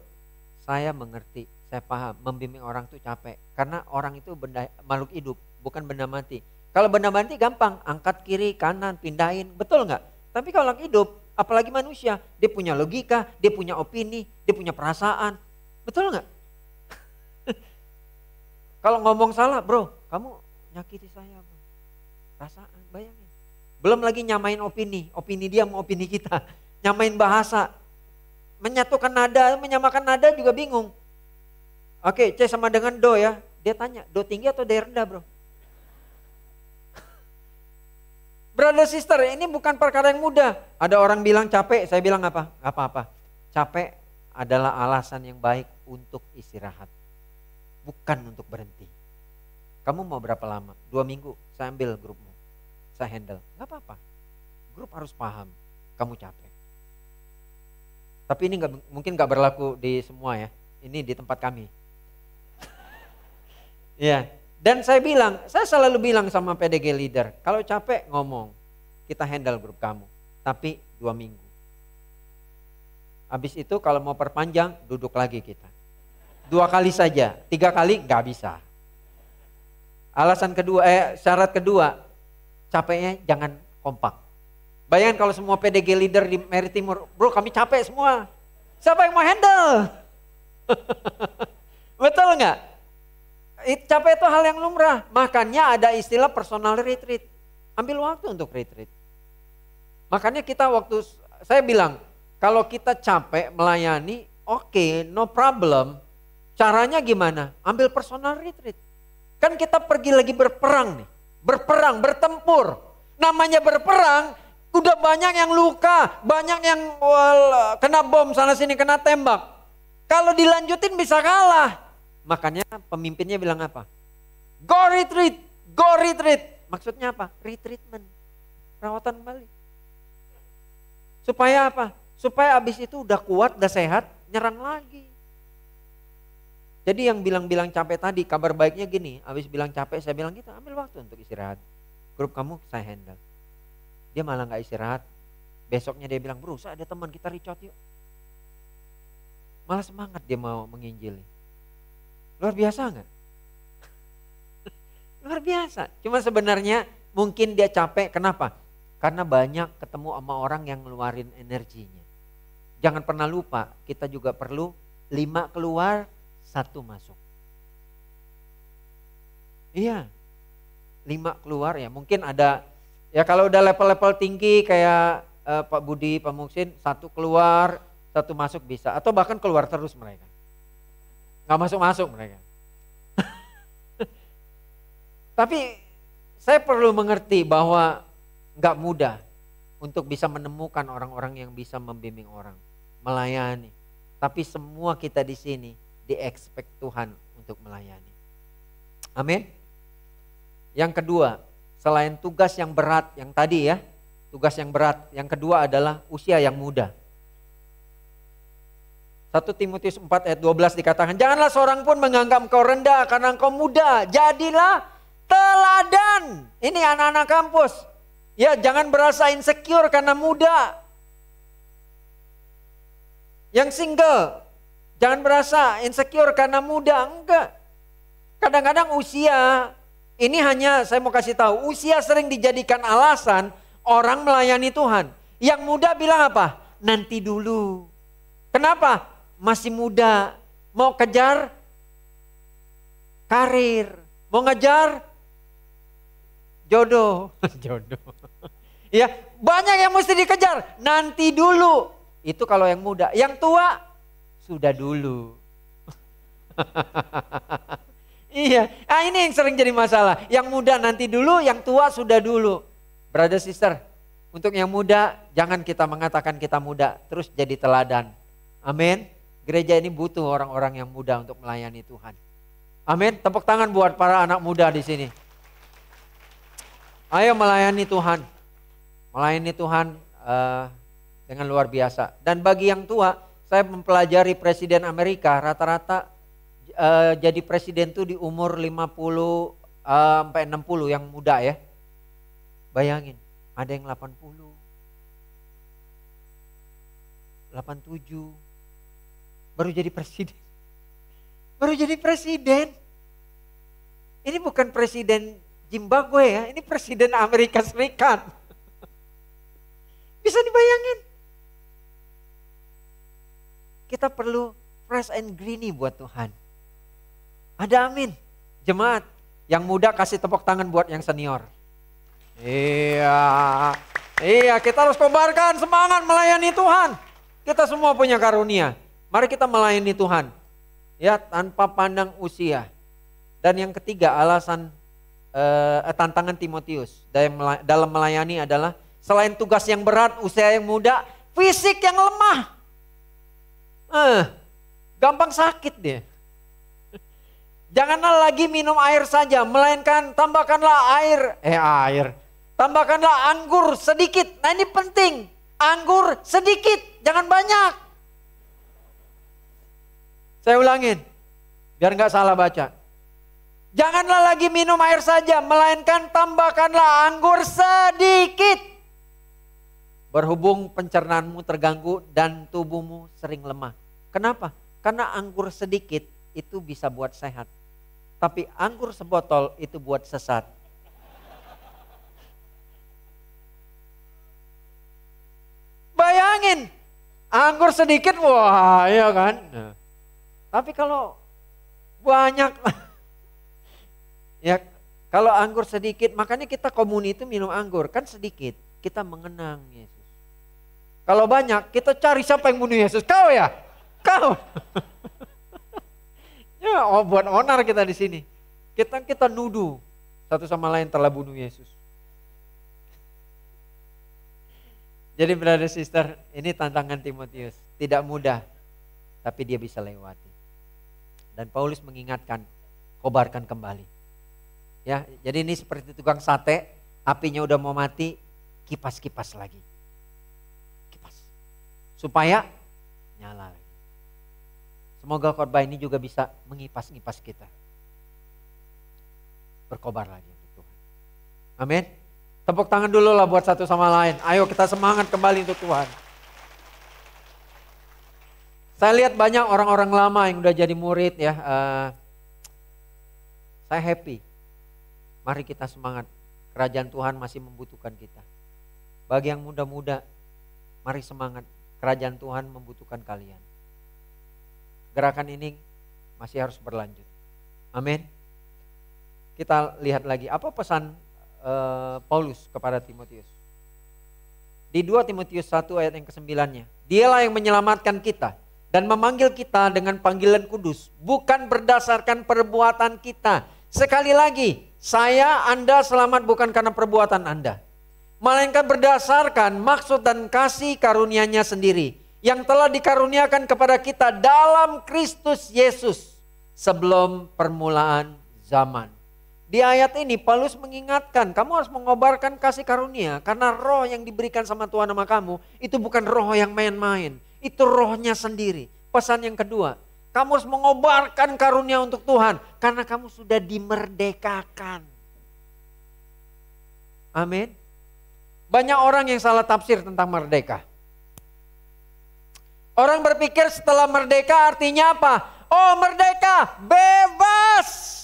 saya mengerti, saya paham, membimbing orang itu capek. Karena orang itu makhluk hidup, bukan benda mati. Kalau benda mati gampang, angkat kiri, kanan, pindahin, betul nggak? Tapi kalau makhluk hidup, apalagi manusia, dia punya logika, dia punya opini, dia punya perasaan. Betul nggak? Kalau ngomong salah, bro, kamu nyakiti saya bro. Perasaan, bayangin. Belum lagi nyamain opini dia sama opini kita. Nyamain bahasa. Menyatukan nada, menyamakan nada juga bingung. Oke, C sama dengan do ya. Dia tanya, do tinggi atau do rendah bro? Brother sister, ini bukan perkara yang mudah. Ada orang bilang capek, saya bilang apa? Gak apa-apa. Capek adalah alasan yang baik untuk istirahat. bukan untuk berhenti. Kamu mau berapa lama? 2 minggu, saya ambil grupmu, saya handle. Gak apa-apa, grup harus paham kamu capek. Tapi ini mungkin gak berlaku di semua ya, ini di tempat kami. Ya, dan saya selalu bilang sama PDG leader, kalau capek ngomong, kita handle grup kamu, tapi 2 minggu. Habis itu kalau mau perpanjang, duduk lagi kita. 2 kali saja, 3 kali gak bisa. Syarat kedua, capeknya jangan kompak. Bayangkan kalau semua PDG leader di Mary Timur, bro kami capek semua. Siapa yang mau handle? Betul nggak? Capek itu hal yang lumrah. Makanya ada istilah personal retreat. Ambil waktu untuk retreat. Makanya saya bilang, kalau kita capek melayani, oke, no problem. Caranya gimana? Ambil personal retreat. Kan kita pergi lagi berperang nih. Berperang, bertempur. Namanya berperang, udah banyak yang luka. Banyak yang kena bom sana sini, kena tembak. Kalau dilanjutin bisa kalah. Makanya pemimpinnya bilang apa? Go retreat, go retreat. Maksudnya apa? Retreatment. Perawatan kembali. Supaya apa? Supaya abis itu udah kuat, udah sehat, nyerang lagi. Jadi yang bilang-bilang capek tadi, kabar baiknya gini, habis bilang capek saya bilang gitu, ambil waktu untuk istirahat. Grup kamu saya handle. Dia malah gak istirahat. Besoknya dia bilang, bro saya ada teman, kita reach out yuk. Malah semangat dia mau menginjili. Luar biasa gak? Luar biasa. Cuma sebenarnya mungkin dia capek, kenapa? Karena banyak ketemu sama orang yang ngeluarin energinya. Jangan pernah lupa, kita juga perlu 5 keluar, 1 masuk. Iya, 5 keluar ya. Mungkin ada, ya kalau udah level-level tinggi kayak Pak Budi, Pak Muksin, 1 keluar, 1 masuk bisa. Atau bahkan keluar terus mereka. Gak masuk-masuk mereka. Tapi saya perlu mengerti bahwa gak mudah untuk bisa menemukan orang-orang yang bisa membimbing orang, melayani. Tapi semua kita di sini di-expect Tuhan untuk melayani. Amin. Yang kedua, selain tugas yang berat yang tadi ya, tugas yang berat, yang kedua adalah usia yang muda. 1 Timotius 4 ayat 12 dikatakan, janganlah seorang pun menganggap engkau rendah karena engkau muda, jadilah teladan. Ini anak-anak kampus. Ya, jangan berasa insecure karena muda. Yang single, jangan berasa insecure karena muda, enggak. Kadang-kadang usia, ini hanya saya mau kasih tahu, usia sering dijadikan alasan orang melayani Tuhan. Yang muda bilang apa? Nanti dulu. Kenapa? Masih muda, mau kejar karir, mau ngejar jodoh. Jodoh. Ya, banyak yang mesti dikejar, nanti dulu. Itu kalau yang muda, yang tua sudah dulu. Iya, ini yang sering jadi masalah. Yang muda nanti dulu, yang tua sudah dulu. Brother sister, untuk yang muda jangan kita mengatakan kita muda terus jadi teladan. Amin. Gereja ini butuh orang-orang yang muda untuk melayani Tuhan. Amin. Tepuk tangan buat para anak muda di sini. Ayo melayani Tuhan. Melayani Tuhan dengan luar biasa. Dan bagi yang tua, saya mempelajari presiden Amerika rata-rata jadi presiden tuh di umur 50 sampai 60 yang muda ya. Bayangin, ada yang 80, 87, baru jadi presiden. Baru jadi presiden. Ini bukan presiden Zimbabwe ya, ini presiden Amerika Serikat. Bisa dibayangin. Kita perlu fresh and greeny buat Tuhan. Ada amin. Jemaat yang muda kasih tepuk tangan buat yang senior. Iya, kita harus kobarkan semangat melayani Tuhan. Kita semua punya karunia. Mari kita melayani Tuhan. Ya, tanpa pandang usia. Dan yang ketiga, alasan tantangan Timotius dalam melayani adalah selain tugas yang berat, usia yang muda, fisik yang lemah. Gampang sakit dia. Janganlah lagi minum air saja, melainkan tambahkanlah tambahkanlah anggur sedikit. Nah ini penting, anggur sedikit, jangan banyak. Saya ulangin, biar nggak salah baca. Janganlah lagi minum air saja, melainkan tambahkanlah anggur sedikit. Berhubung pencernaanmu terganggu dan tubuhmu sering lemah. Kenapa? Karena anggur sedikit itu bisa buat sehat. Tapi anggur sebotol itu buat sesat. Bayangin, anggur sedikit, wah iya kan. Nah, tapi kalau banyak, ya kalau anggur sedikit, makanya kita komuni itu minum anggur, kan sedikit. Kita mengenang Yesus. Kalau banyak, kita cari siapa yang bunuh Yesus. Kau ya? Kau. Ya, buat onar kita di sini. Kita nuduh satu sama lain telah bunuh Yesus. Jadi brother sister, ini tantangan Timotius. Tidak mudah, tapi dia bisa lewati. Dan Paulus mengingatkan, kobarkan kembali. Ya, jadi ini seperti tukang sate, apinya udah mau mati, kipas-kipas lagi. Supaya nyala lagi. Semoga khotbah ini juga bisa mengipas-ngipas kita. Berkobar lagi untuk Tuhan. Amin. Tepuk tangan dulu lah buat satu sama lain. Ayo kita semangat kembali untuk Tuhan. Saya lihat banyak orang-orang lama yang udah jadi murid ya. Saya happy. Mari kita semangat. Kerajaan Tuhan masih membutuhkan kita. Bagi yang muda-muda, mari semangat. Kerajaan Tuhan membutuhkan kalian. Gerakan ini masih harus berlanjut. Amin. Kita lihat lagi apa pesan Paulus kepada Timotius. Di 2 Timotius 1 ayat yang ke-9-nya. Dialah yang menyelamatkan kita dan memanggil kita dengan panggilan kudus, bukan berdasarkan perbuatan kita. Sekali lagi, Anda selamat bukan karena perbuatan Anda, melainkan berdasarkan maksud dan kasih karunia-Nya sendiri yang telah dikaruniakan kepada kita dalam Kristus Yesus sebelum permulaan zaman. Di ayat ini Paulus mengingatkan, kamu harus mengobarkan kasih karunia karena roh yang diberikan sama Tuhan sama kamu itu bukan roh yang main-main, itu rohnya sendiri. Pesan yang kedua, kamu harus mengobarkan karunia untuk Tuhan karena kamu sudah dimerdekakan. Amin. Banyak orang yang salah tafsir tentang merdeka. Orang berpikir setelah merdeka artinya apa? Oh merdeka, bebas.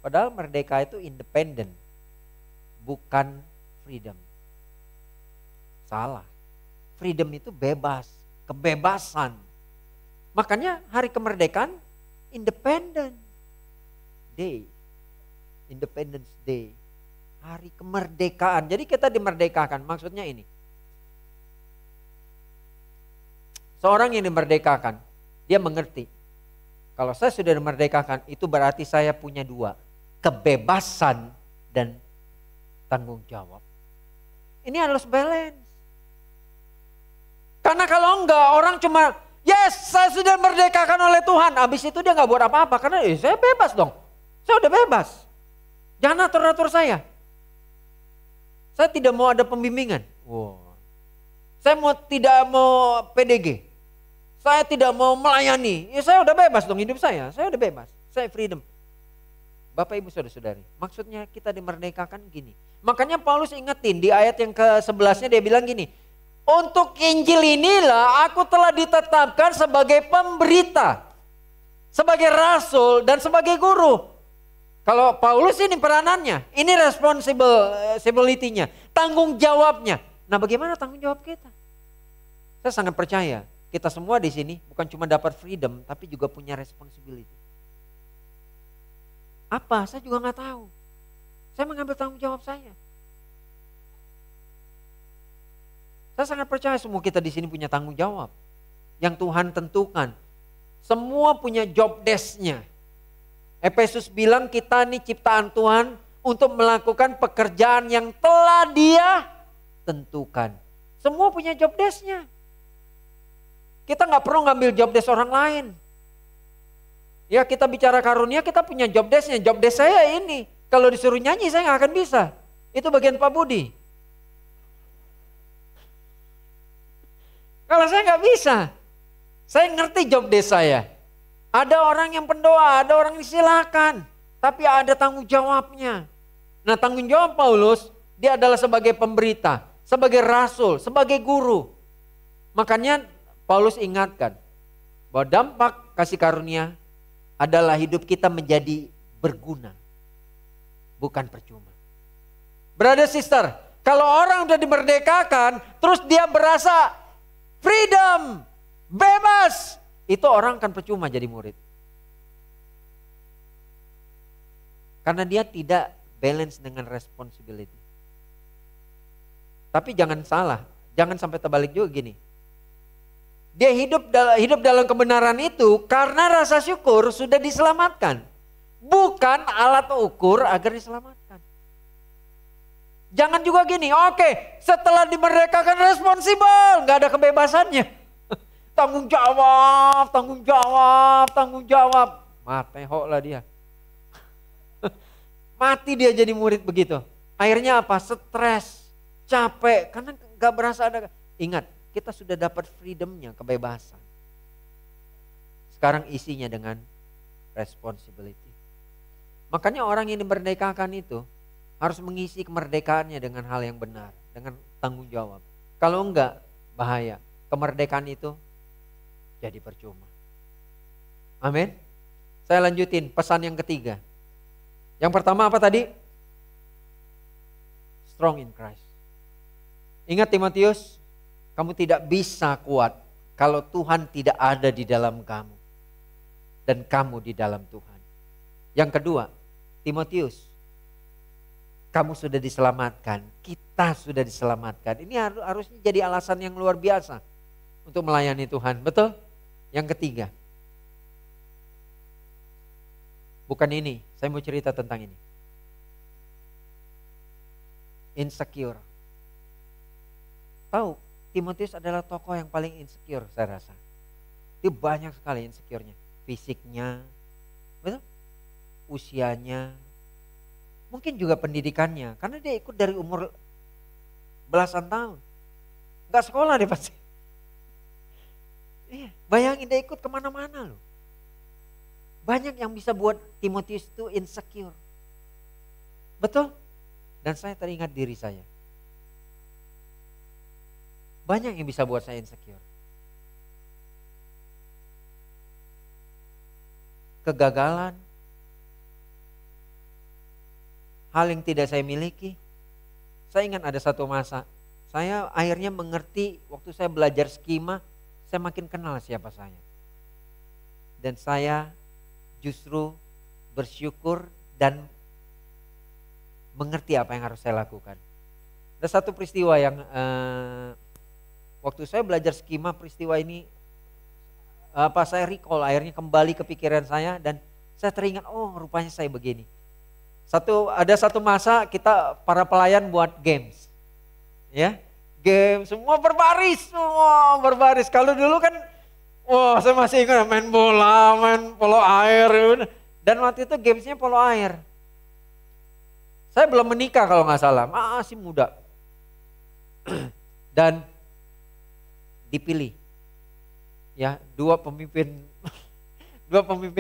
Padahal merdeka itu independen, bukan freedom. Salah. Freedom itu bebas, kebebasan. Makanya hari kemerdekaan Independence Day. Independence Day. Hari kemerdekaan. Jadi kita dimerdekakan. Maksudnya ini. Seorang yang dimerdekakan, dia mengerti. Kalau saya sudah dimerdekakan, itu berarti saya punya dua. Kebebasan dan tanggung jawab. Ini harus balance. Karena kalau enggak, orang cuma, yes saya sudah merdekakan oleh Tuhan. Habis itu dia gak buat apa-apa. Karena saya bebas dong. Saya udah bebas. Jangan atur-atur saya. Saya tidak mau ada pembimbingan. Wow. Saya tidak mau PDG. Saya tidak mau melayani. Ya saya udah bebas dong hidup saya. Saya udah bebas. Saya freedom. Bapak ibu saudara-saudari. Maksudnya kita dimerdekakan gini. Makanya Paulus ingetin di ayat yang ke-11-nya dia bilang gini. Untuk Injil inilah aku telah ditetapkan sebagai pemberita. Sebagai rasul dan sebagai guru. Kalau Paulus ini peranannya. Ini responsibility-nya. Tanggung jawabnya. Nah bagaimana tanggung jawab kita? Saya sangat percaya. Kita semua di sini bukan cuma dapat freedom, tapi juga punya responsibility. Apa? Saya juga nggak tahu. Saya mengambil tanggung jawab saya. Saya sangat percaya semua kita di sini punya tanggung jawab yang Tuhan tentukan. Semua punya job desk-nya. Efesus bilang kita ini ciptaan Tuhan untuk melakukan pekerjaan yang telah Dia tentukan. Semua punya job desk-nya. Kita nggak perlu ngambil job desk orang lain. Ya kita bicara karunia, kita punya job desknya. Job desk saya ini. Kalau disuruh nyanyi saya nggak akan bisa. Itu bagian Pak Budi. Kalau saya nggak bisa. Saya ngerti job desk saya. Ada orang yang pendoa, ada orang yang silakan. Tapi ada tanggung jawabnya. Nah tanggung jawab Paulus, dia adalah sebagai pemberita, sebagai rasul, sebagai guru. Makanya Paulus ingatkan bahwa dampak kasih karunia adalah hidup kita menjadi berguna, bukan percuma. Brother sister, kalau orang udah dimerdekakan, terus dia berasa freedom, bebas, itu orang akan percuma jadi murid. Karena dia tidak balance dengan responsibility. Tapi jangan salah, jangan sampai terbalik juga gini. Dia hidup dalam kebenaran itu karena rasa syukur sudah diselamatkan. Bukan alat ukur agar diselamatkan. Jangan juga gini, oke, setelah dimerdekakan responsibel, gak ada kebebasannya. Tanggung jawab, tanggung jawab, tanggung jawab. Matehok lah dia. Mati dia jadi murid begitu. Akhirnya apa? Stres, capek, karena gak berasa ada. Ingat, kita sudah dapat freedomnya, kebebasan. Sekarang isinya dengan responsibility. Makanya orang yang dimerdekakan itu harus mengisi kemerdekaannya dengan hal yang benar, dengan tanggung jawab. Kalau enggak, bahaya. Kemerdekaan itu jadi percuma. Amin. Saya lanjutin pesan yang ketiga. Yang pertama apa tadi? Strong in Christ. Ingat Timotius, kamu tidak bisa kuat kalau Tuhan tidak ada di dalam kamu. Dan kamu di dalam Tuhan. Yang kedua, Timotius, kamu sudah diselamatkan, kita sudah diselamatkan. Ini harusnya jadi alasan yang luar biasa untuk melayani Tuhan, betul? Yang ketiga, bukan ini, saya mau cerita tentang ini. Insecure. Tahu, Timotius adalah tokoh yang paling insecure saya rasa. Dia banyak sekali insecure-nya. Fisiknya, betul? Usianya, mungkin juga pendidikannya. Karena dia ikut dari umur belasan tahun. Gak sekolah dia pasti. Iya, bayangin dia ikut kemana-mana loh. Banyak yang bisa buat Timotius itu insecure. Betul? Dan saya teringat diri saya. Banyak yang bisa buat saya insecure. Kegagalan, hal yang tidak saya miliki. Saya ingat ada satu masa, saya akhirnya mengerti waktu saya belajar skema, saya makin kenal siapa saya. Dan saya justru bersyukur dan mengerti apa yang harus saya lakukan. Ada satu peristiwa yang waktu saya belajar skema, peristiwa ini saya recall, akhirnya kembali ke pikiran saya dan saya teringat, oh rupanya saya begini. Ada satu masa kita para pelayan buat games. Ya, game semua berbaris. Kalau dulu kan, wah saya masih ingat main bola, main polo air. Dan waktu itu gamesnya polo air. Saya belum menikah kalau nggak salah, masih muda. Dan dipilih. Ya, dua pemimpin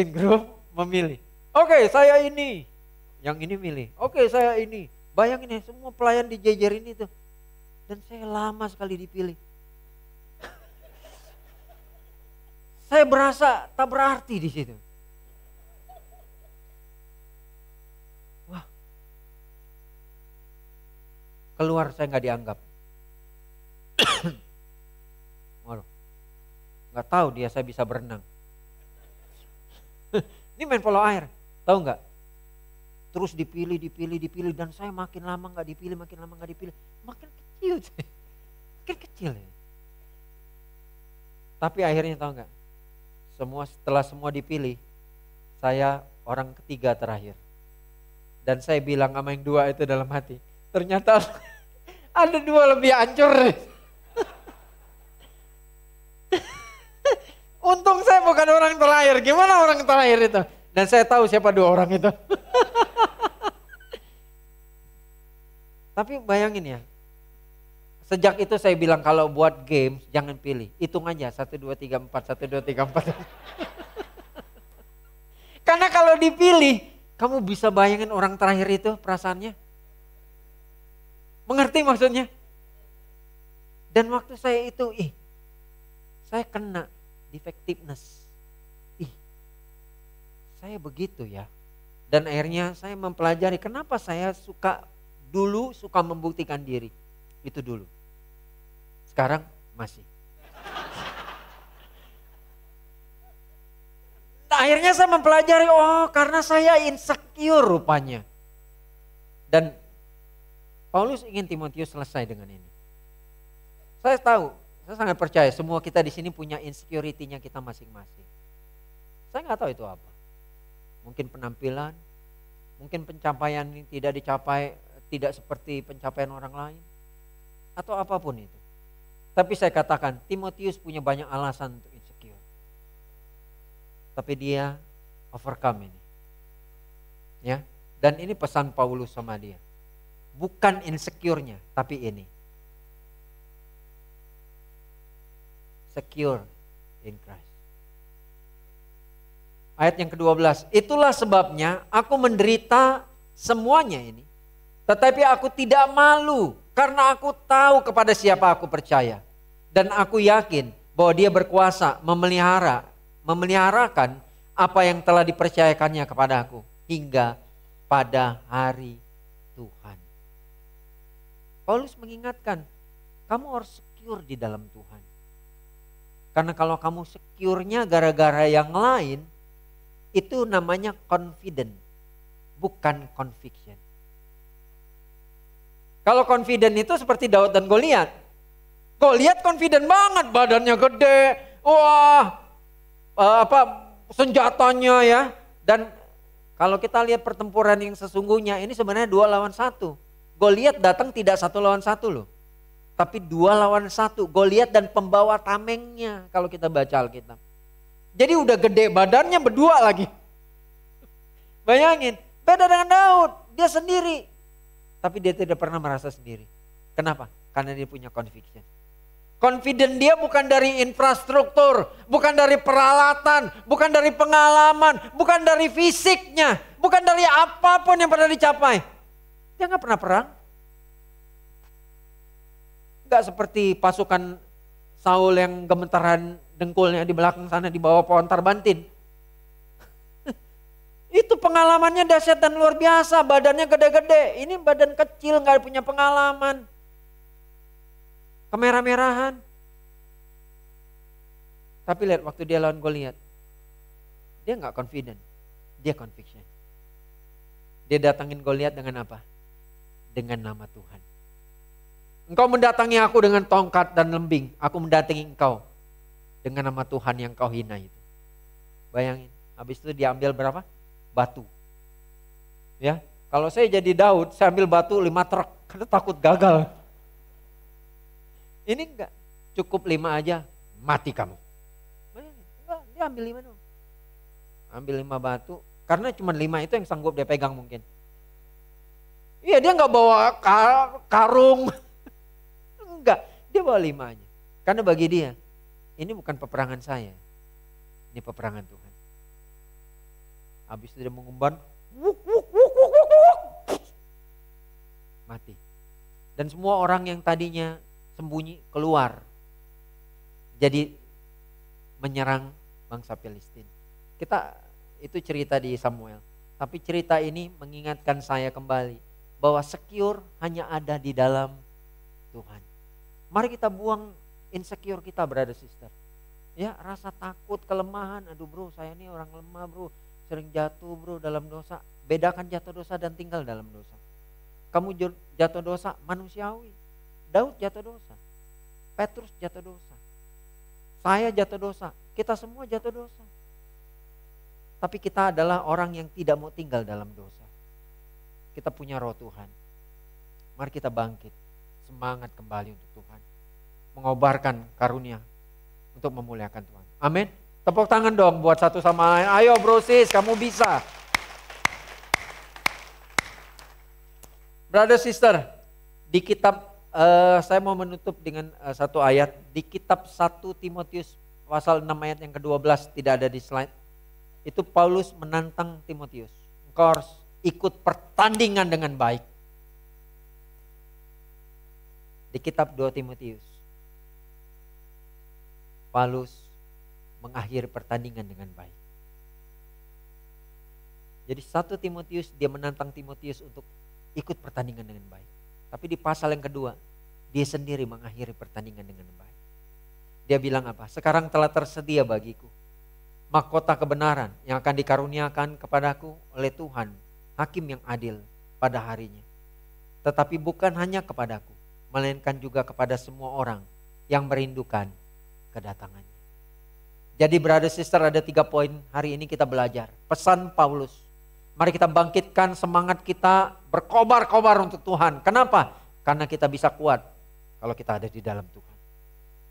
grup memilih. Oke, saya ini. Yang ini milih. Oke, saya ini. Bayangin ya, semua pelayan dijejerin itu. Dan saya lama sekali dipilih. Saya berasa tak berarti di situ. Wah. Keluar saya nggak dianggap. Waduh. Nggak tahu dia saya bisa berenang. Ini main polo air, tahu nggak? Terus dipilih dan saya makin lama nggak dipilih, makin kecil, makin kecil ya. Tapi akhirnya tahu nggak? Setelah semua dipilih, saya orang ketiga terakhir. Dan saya bilang sama yang dua itu dalam hati, ternyata ada dua lebih hancur. Untung saya bukan orang terakhir. Gimana orang terakhir itu? Dan saya tahu siapa dua orang itu. Tapi bayangin ya. Sejak itu saya bilang kalau buat game jangan pilih. Hitung aja 1, 2, 3, 4, 1, 2, 3, 4. Karena kalau dipilih, kamu bisa bayangin orang terakhir itu perasaannya. Mengerti maksudnya? Dan waktu saya itu, saya kena defectiveness. Saya begitu ya. Dan akhirnya saya mempelajari kenapa saya dulu suka membuktikan diri. Itu dulu. Sekarang masih. Akhirnya saya mempelajari, karena saya insecure rupanya. Dan Paulus ingin Timotius selesai dengan ini. Saya tahu, saya sangat percaya semua kita di sini punya insecurity-nya kita masing-masing. Saya nggak tahu itu apa. Mungkin penampilan, mungkin pencapaian yang tidak dicapai, tidak seperti pencapaian orang lain. Atau apapun itu. Tapi saya katakan, Timotius punya banyak alasan untuk insecure. Tapi dia overcome ini. Ya. Dan ini pesan Paulus sama dia. Bukan insecure-nya, tapi ini. Secure in Christ. Ayat yang ke-12. Itulah sebabnya aku menderita semuanya ini. Tetapi aku tidak malu. Karena aku tahu kepada siapa aku percaya. Dan aku yakin bahwa dia berkuasa memeliharakan apa yang telah dipercayakannya kepada aku. Hingga pada hari Tuhan. Paulus mengingatkan, kamu harus secure di dalam Tuhan. Karena kalau kamu secure-nya gara-gara yang lain, itu namanya confident, bukan conviction. Kalau confident itu seperti Daud dan Goliat. Goliat confident banget, badannya gede, senjatanya ya. Dan kalau kita lihat pertempuran yang sesungguhnya ini sebenarnya 2 lawan 1. Goliat datang tidak 1 lawan 1 loh. Tapi 2 lawan 1. Goliat dan pembawa tamengnya kalau kita baca Alkitab. Jadi udah gede badannya berdua lagi. Bayangin, beda dengan Daud, dia sendiri. Tapi dia tidak pernah merasa sendiri. Kenapa? Karena dia punya conviction. Confident dia bukan dari infrastruktur, bukan dari peralatan, bukan dari pengalaman, bukan dari fisiknya, bukan dari apapun yang pernah dicapai. Dia gak pernah perang. Gak seperti pasukan Saul yang gemetaran dengkulnya di belakang sana di bawah pohon tarbantin. Itu pengalamannya dahsyat dan luar biasa. Badannya gede-gede. Ini badan kecil gak punya pengalaman. Kemerah-merahan. Tapi lihat waktu dia lawan Goliat. Dia gak confident. Dia conviction. Dia datangin Goliat dengan apa? Dengan nama Tuhan. Engkau mendatangi aku dengan tongkat dan lembing. Aku mendatangi engkau dengan nama Tuhan yang kau hina itu. Bayangin. Habis itu dia ambil berapa? Batu. Ya, kalau saya jadi Daud, saya ambil batu 5 truk karena takut gagal. Ini enggak, cukup 5 aja, mati kamu. Enggak, dia ambil 5 dong. Ambil 5 batu, karena cuma 5 itu yang sanggup dia pegang mungkin. Iya, dia enggak bawa karung. Enggak, dia bawa 5 aja. Karena bagi dia, ini bukan peperangan saya. Ini peperangan Tuhan. Habis itu dia mengemban, mati. Dan semua orang yang tadinya sembunyi keluar. Jadi menyerang bangsa Filistin. Itu cerita di Samuel. Tapi cerita ini mengingatkan saya kembali bahwa secure hanya ada di dalam Tuhan. Mari kita buang insecure kita, brother sister. Ya, rasa takut, kelemahan. Aduh bro, saya ini orang lemah bro. Sering jatuh bro dalam dosa. Bedakan jatuh dosa dan tinggal dalam dosa. Kamu jatuh dosa manusiawi. Daud jatuh dosa. Petrus jatuh dosa. Saya jatuh dosa. Kita semua jatuh dosa. Tapi kita adalah orang yang tidak mau tinggal dalam dosa. Kita punya roh Tuhan. Mari kita bangkit. Semangat kembali untuk Tuhan. Mengobarkan karunia untuk memuliakan Tuhan. Amin. Tepuk tangan dong buat satu sama lain. Ayo bro sis, kamu bisa. Brother sister, di kitab, saya mau menutup dengan satu ayat. Di kitab 1 Timotius pasal 6 ayat yang ke-12, tidak ada di slide. Itu Paulus menantang Timotius. Engkau harus ikut pertandingan dengan baik. Di kitab 2 Timotius, Paulus mengakhiri pertandingan dengan baik. Jadi 1 Timotius dia menantang Timotius untuk ikut pertandingan dengan baik. Tapi di pasal yang kedua, dia sendiri mengakhiri pertandingan dengan baik. Dia bilang apa? Sekarang telah tersedia bagiku mahkota kebenaran yang akan dikaruniakan kepadaku oleh Tuhan, hakim yang adil pada harinya. Tetapi bukan hanya kepadaku, melainkan juga kepada semua orang yang merindukan kedatangannya. Jadi brother sister, ada 3 poin hari ini kita belajar. Pesan Paulus. Mari kita bangkitkan semangat kita, berkobar-kobar untuk Tuhan. Kenapa? Karena kita bisa kuat kalau kita ada di dalam Tuhan.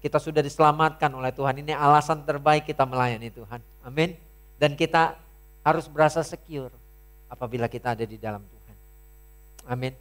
Kita sudah diselamatkan oleh Tuhan. Ini alasan terbaik kita melayani Tuhan. Amin. Dan kita harus berasa secure apabila kita ada di dalam Tuhan. Amin.